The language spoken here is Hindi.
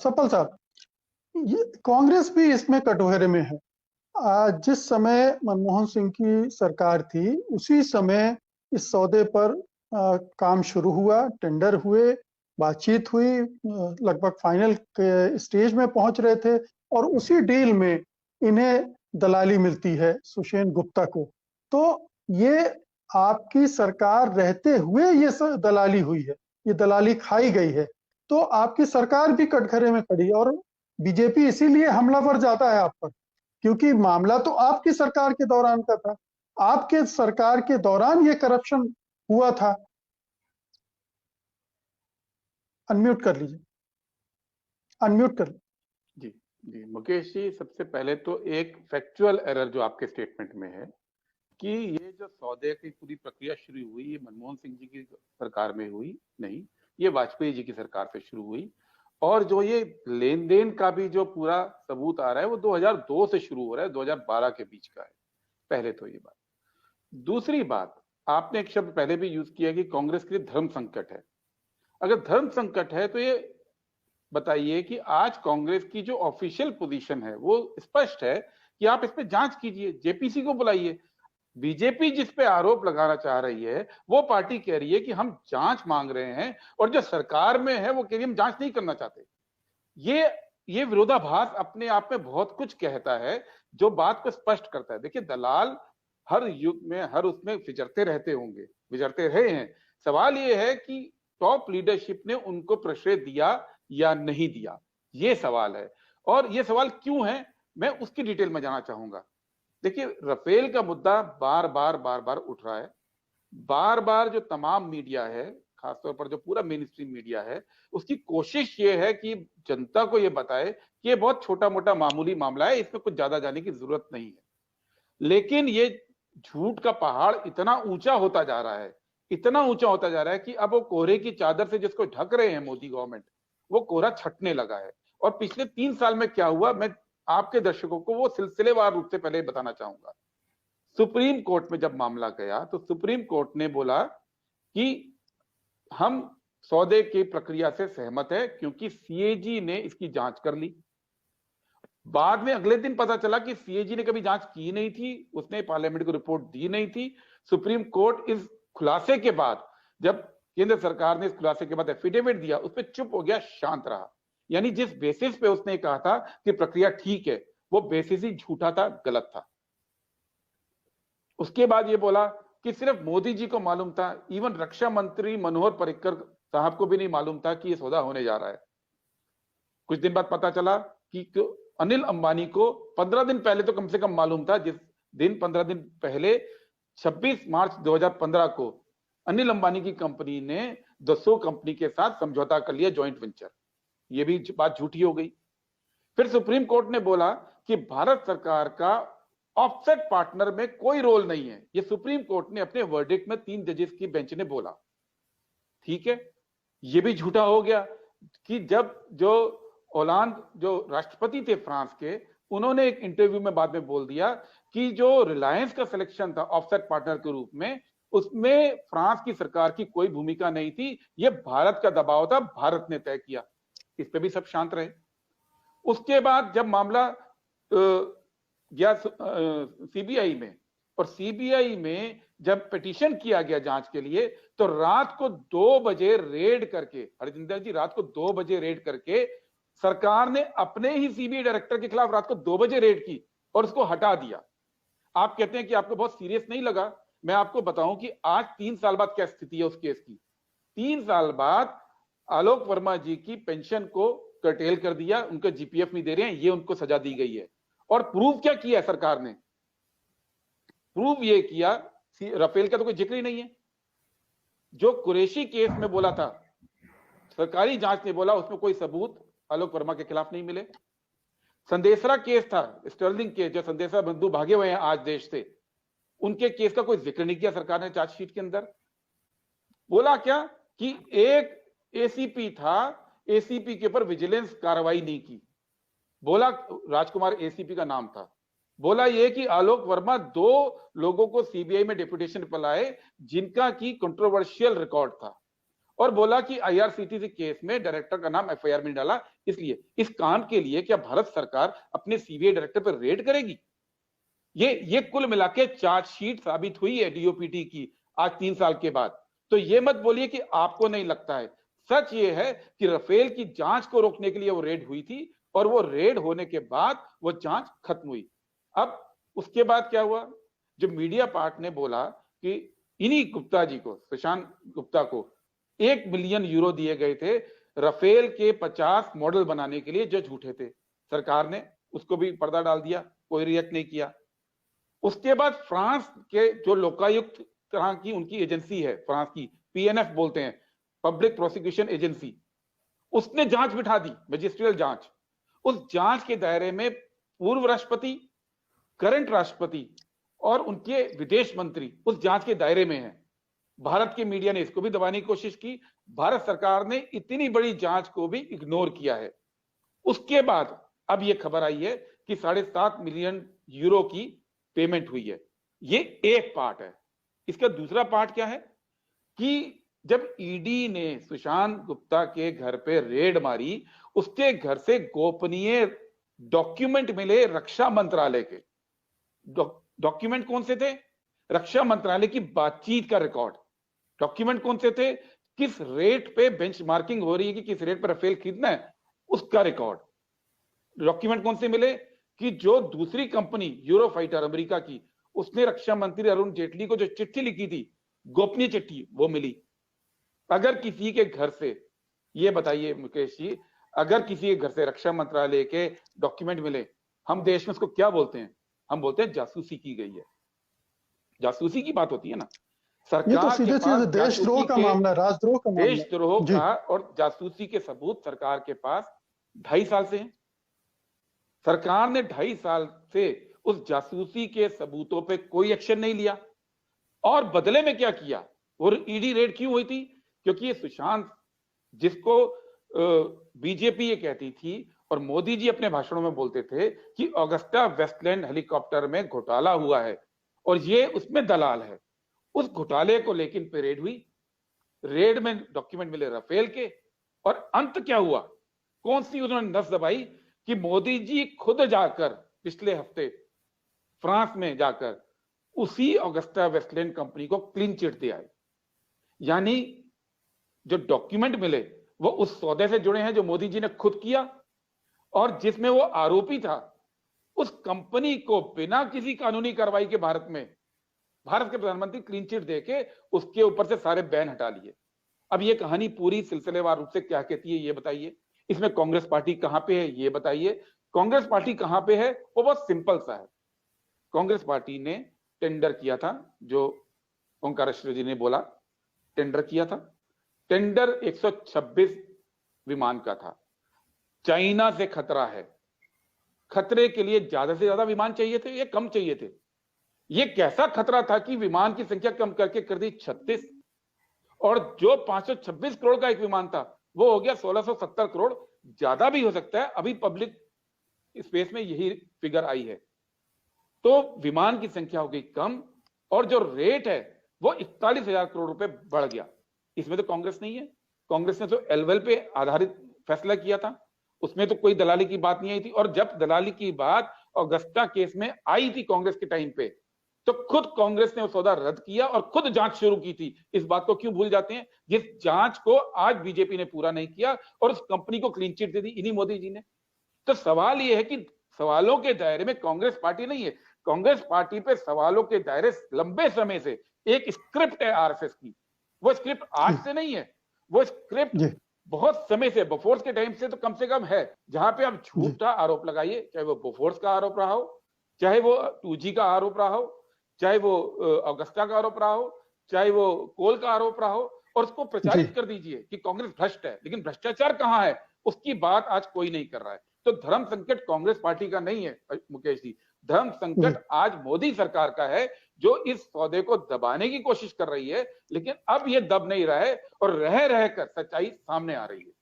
सफल साहब, ये कांग्रेस भी इसमें कटघरे में है। जिस समय मनमोहन सिंह की सरकार थी, उसी समय इस सौदे पर काम शुरू हुआ, टेंडर हुए, बातचीत हुई, लगभग फाइनल के स्टेज में पहुंच रहे थे, और उसी डील में इन्हें दलाली मिलती है, सुषेण गुप्ता को। तो ये आपकी सरकार रहते हुए ये दलाली हुई है, ये दलाली खाई गई है। तो आपकी सरकार भी कटघरे में खड़ी है, और बीजेपी इसीलिए हमलावर जाता है आप पर, क्योंकि मामला तो आपकी सरकार के दौरान का था। आपके सरकार के दौरान ये करप्शन हुआ था। अनम्यूट कर लीजिए, अनम्यूट कर लीजिए। जी जी मुकेश जी, सबसे पहले तो एक फैक्चुअल एरर जो आपके स्टेटमेंट में है कि ये जो सौदे की पूरी प्रक्रिया शुरू हुई, ये मनमोहन सिंह जी की सरकार में हुई नहीं, ये वाजपेयी जी की सरकार से शुरू हुई। और जो ये लेन देन का भी जो पूरा सबूत आ रहा है वो 2002 से शुरू हो रहा है, 2012 के बीच का है। पहले तो ये बात। दूसरी बात, आपने एक शब्द पहले भी यूज किया कि कांग्रेस के लिए धर्म संकट है। अगर धर्म संकट है तो ये बताइए कि आज कांग्रेस की जो ऑफिशियल पोजीशन है वो स्पष्ट है कि आप इस पे जांच कीजिए, जेपीसी को बुलाइए। बीजेपी जिस पे आरोप लगाना चाह रही है वो पार्टी कह रही है कि हम जांच मांग रहे हैं, और जो सरकार में है वो कह रही है हम जांच नहीं करना चाहते। ये विरोधाभास अपने आप में बहुत कुछ कहता है, जो बात को स्पष्ट करता है। देखिए, दलाल हर युग में हर उसमें विचरते रहते होंगे, विचरते रहे हैं। सवाल ये है कि टॉप लीडरशिप ने उनको प्रश्रय दिया या नहीं दिया, ये सवाल है। और ये सवाल क्यों है, मैं उसकी डिटेल में जाना चाहूंगा। देखिए, राफेल का मुद्दा बार बार उठ रहा है। बार बार जो तमाम मीडिया है, खासतौर पर जो पूरा मेन स्ट्रीम मीडिया है, उसकी कोशिश ये है कि जनता को ये बताए कि ये बहुत छोटा मोटा मामूली मामला है, इसमें कुछ ज्यादा जाने की जरूरत नहीं है। लेकिन ये झूठ का पहाड़ इतना ऊंचा होता जा रहा है, इतना ऊंचा होता जा रहा है कि अब वो कोहरे की चादर से जिसको ढक रहे हैं मोदी गवर्नमेंट, वो कोहरा छटने लगा है। और पिछले 3 साल में क्या हुआ, मैं आपके दर्शकों को वो सिलसिलेवार रूप से पहले बताना चाहूंगा। सुप्रीम कोर्ट में जब मामला गया तो सुप्रीम कोर्ट ने बोला कि हम सौदे की प्रक्रिया से सहमत है, क्योंकि सीएजी ने इसकी जांच कर ली। बाद में अगले दिन पता चला कि सीएजी ने कभी जांच की नहीं थी, उसने पार्लियामेंट को रिपोर्ट दी नहीं थी। सुप्रीम कोर्ट इस खुलासे के बाद, जब केंद्र सरकार ने इस खुलासे के बाद एफिडेविट दिया, उस पर चुप हो गया, शांत रहा। यानी जिस बेसिस पे उसने कहा था कि प्रक्रिया ठीक है, वो बेसिस ही झूठा था, गलत था। उसके बाद ये बोला कि सिर्फ मोदी जी को मालूम था, इवन रक्षा मंत्री मनोहर पर्रिकर साहब को भी नहीं मालूम था कि ये सौदा होने जा रहा है। कुछ दिन बाद पता चला कि अनिल अंबानी को 15 दिन पहले तो कम से कम मालूम था, जिस दिन 15 दिन पहले 26 मार्च 2015 को अनिल अंबानी की कंपनी ने दसो कंपनी के साथ समझौता कर लिया, जॉइंट वेंचर। ये भी बात झूठी हो गई। फिर सुप्रीम कोर्ट ने बोला कि भारत सरकार का ऑफसेट पार्टनर में कोई रोल नहीं है। ये सुप्रीम कोर्ट ने अपने वर्डिक्ट में 3 जजेस की बेंच ने बोला। ठीक है, ये भी झूठा हो गया कि जब जो ओलांद जो राष्ट्रपति थे फ्रांस के, उन्होंने एक इंटरव्यू में बाद में बोल दिया कि जो रिलायंस का सिलेक्शन था ऑफसेट पार्टनर के रूप में, उसमें फ्रांस की सरकार की कोई भूमिका नहीं थी, ये भारत का दबाव था, भारत ने तय किया। इस पे भी सब शांत रहे। उसके बाद जब मामला गया सीबीआई में, और सीबीआई में जब पिटीशन किया गया जांच के लिए, तो रात को 2 बजे रेड करके, हरजिंदर जी, रात को 2 बजे रेड करके सरकार ने अपने ही सीबीआई डायरेक्टर के खिलाफ रात को 2 बजे रेड की और उसको हटा दिया। आप कहते हैं कि आपको बहुत सीरियस नहीं लगा। मैं आपको बताऊं कि आज 3 साल बाद क्या स्थिति है उस केस की। 3 साल बाद आलोक वर्मा जी की पेंशन को कर्टेल कर दिया, उनका जीपीएफ नहीं दे रहे हैं, ये उनको सजा दी गई है। और प्रूव क्या किया सरकार ने? प्रूव ये किया, राफेल का तो कोई जिक्र ही नहीं है। जो कुरैशी केस में बोला था, सरकारी जांच ने बोला उसमें कोई सबूत आलोक वर्मा के खिलाफ नहीं मिले। संदेशरा केस था, स्टर्लिंग केस, जो संदेशरा बंधु भागे हुए हैं आज देश से, उनके केस का कोई जिक्र नहीं किया सरकार ने चार्जशीट के अंदर। बोला क्या कि एक एसीपी था, एसीपी के ऊपर विजिलेंस कार्रवाई नहीं की। बोला राजकुमार एसीपी का नाम था। बोला ये कि आलोक वर्मा 2 लोगों को सीबीआई में डेपुटेशन पर लाए जिनका की कंट्रोवर्शियल रिकॉर्ड था, और बोला कि आईआरसीटीसी केस में डायरेक्टर का नाम एफआईआर में डाला, इसलिए इस काम के लिए क्या भारत सरकार अपने सीबीआई डायरेक्टर पर रेड करेगी? ये कुल मिला के चार्जशीट साबित हुई है डीओपीटी की आज 3 साल के बाद। तो ये मत बोलिए कि आपको नहीं लगता है। सच ये है कि राफेल की जांच को रोकने के लिए वो रेड हुई थी और वो रेड होने के बाद वो जांच खत्म हुई। अब उसके बाद क्या हुआ? जो मीडिया पार्ट ने बोला कि इन्हीं गुप्ता जी को, सुशांत गुप्ता को 1 मिलियन यूरो दिए गए थे राफेल के 50 मॉडल बनाने के लिए जो झूठे थे। सरकार ने उसको भी पर्दा डाल दिया, कोई रिएक्ट नहीं किया। उसके बाद फ्रांस के जो लोकायुक्त तरह की उनकी एजेंसी है, फ्रांस की पीएनएफ बोलते हैं, पब्लिक प्रोसिक्यूशन एजेंसी, उसने जांच बिठा दी, मजिस्ट्रियल जांच। उस जांच के दायरे में पूर्व राष्ट्रपति, करंट राष्ट्रपति और उनके विदेश मंत्री उस जांच के दायरे में हैं। भारत के मीडिया ने इसको भी दबाने की कोशिश की। भारत सरकार ने इतनी बड़ी जांच को भी इग्नोर किया है। उसके बाद अब यह खबर आई है कि 7.5 मिलियन यूरो की पेमेंट हुई है। ये एक पार्ट है। इसका दूसरा पार्ट क्या है कि जब ईडी ने सुशांत गुप्ता के घर पे रेड मारी, उसके घर से गोपनीय डॉक्यूमेंट मिले रक्षा मंत्रालय के। डॉक्यूमेंट कौन से थे? रक्षा मंत्रालय की बातचीत का रिकॉर्ड। डॉक्यूमेंट कौन से थे? किस रेट पे बेंचमार्किंग हो रही है कि किस रेट पर राफेल खरीदना है, उसका रिकॉर्ड। डॉक्यूमेंट कौन से मिले कि जो दूसरी कंपनी यूरोफाइटर अमेरिका की, उसने रक्षा मंत्री अरुण जेटली को जो चिट्ठी लिखी थी, गोपनीय चिट्ठी, वो मिली। अगर किसी के घर से, ये बताइए मुकेश जी, अगर किसी के घर से रक्षा मंत्रालय के डॉक्यूमेंट मिले, हम देश में उसको क्या बोलते हैं? हम बोलते हैं जासूसी की गई है। जासूसी की बात होती है ना। ये तो सीधे सीधे देशद्रोह का मामला, राजद्रोह का मामला, देशद्रोह का और जासूसी के सबूत सरकार के पास 2.5 साल से हैं। सरकार ने 2.5 साल से उस जासूसी के सबूतों पे कोई एक्शन नहीं लिया। और बदले में क्या किया? और ईडी रेड क्यों हुई थी? क्योंकि ये सुशांत, जिसको बीजेपी ये कहती थी और मोदी जी अपने भाषणों में बोलते थे कि ऑगस्टा वेस्टलैंड हेलीकॉप्टर में घोटाला हुआ है और ये उसमें दलाल है, उस घोटाले को लेकिन पे रेड हुई। रेड में डॉक्यूमेंट मिले राफेल के। और अंत क्या हुआ? कौन सी उन्होंने नस दबाई कि मोदी जी खुद जाकर पिछले हफ्ते फ्रांस में जाकर उसी ऑगस्टा वेस्टलैंड कंपनी को क्लीन चिट दे आए। यानी जो डॉक्यूमेंट मिले वो उस सौदे से जुड़े हैं जो मोदी जी ने खुद किया और जिसमें वो आरोपी था। उस कंपनी को बिना किसी कानूनी कार्रवाई के भारत के प्रधानमंत्री क्लीन चिट देके उसके ऊपर से सारे बैन हटा लिए। अब ये कहानी पूरी सिलसिलेवार रूप से क्या कहती है, ये बताइए। इसमें कांग्रेस पार्टी कहां पे है, ये बताइए। कांग्रेस पार्टी कहां पे है? वो बहुत सिंपल सा है। कांग्रेस पार्टी ने टेंडर किया था, जो ओंकारेश्वर जी ने बोला, टेंडर किया था। टेंडर 126 विमान का था। चाइना से खतरा है, खतरे के लिए ज्यादा से ज्यादा विमान चाहिए थे, ये कम चाहिए थे। ये कैसा खतरा था कि विमान की संख्या कम करके कर दी 36, और जो 526 करोड़ का एक विमान था वो हो गया 1670 करोड़। ज्यादा भी हो सकता है, अभी पब्लिक स्पेस में यही फिगर आई है। तो विमान की संख्या हो गई कम और जो रेट है वो 41,000 करोड़ रुपए बढ़ गया। इसमें तो कांग्रेस नहीं है। कांग्रेस ने तो एलवेल पे आधारित फैसला किया था, उसमें तो कोई दलाली की बात नहीं आई थी। और जब दलाली की बात ऑगस्टा केस में आई थी कांग्रेस के टाइम पे, तो खुद कांग्रेस ने वो सौदा रद्द किया और खुद जांच शुरू की थी। इस बात को क्यों भूल जाते हैं? जिस जांच को आज बीजेपी ने पूरा नहीं किया और उस कंपनी को क्लीन चिट दे दी इन्हीं मोदी जी ने। तो सवाल यह है कि सवालों के दायरे में कांग्रेस पार्टी नहीं है। कांग्रेस पार्टी पे सवालों के दायरे लंबे समय से एक स्क्रिप्ट है आरएसएस की। वो स्क्रिप्ट आज से नहीं है, वो स्क्रिप्ट बहुत समय से, बोफोर्स के टाइम से तो कम से कम है। जहां पे आप झूठा आरोप लगाइए, चाहे वो बोफोर्स का आरोप रहा हो, चाहे वो 2G का आरोप रहा हो, चाहे वो ऑगस्टा का आरोप रहा हो, चाहे वो कोल का आरोप रहा हो, और उसको प्रचारित कर दीजिए कि कांग्रेस भ्रष्ट है। लेकिन भ्रष्टाचार कहां है, उसकी बात आज कोई नहीं कर रहा है। तो धर्म संकट कांग्रेस पार्टी का नहीं है मुकेश जी, धर्म संकट आज मोदी सरकार का है, जो इस सौदे को दबाने की कोशिश कर रही है। लेकिन अब ये दब नहीं रहा है और रह रहकर सच्चाई सामने आ रही है।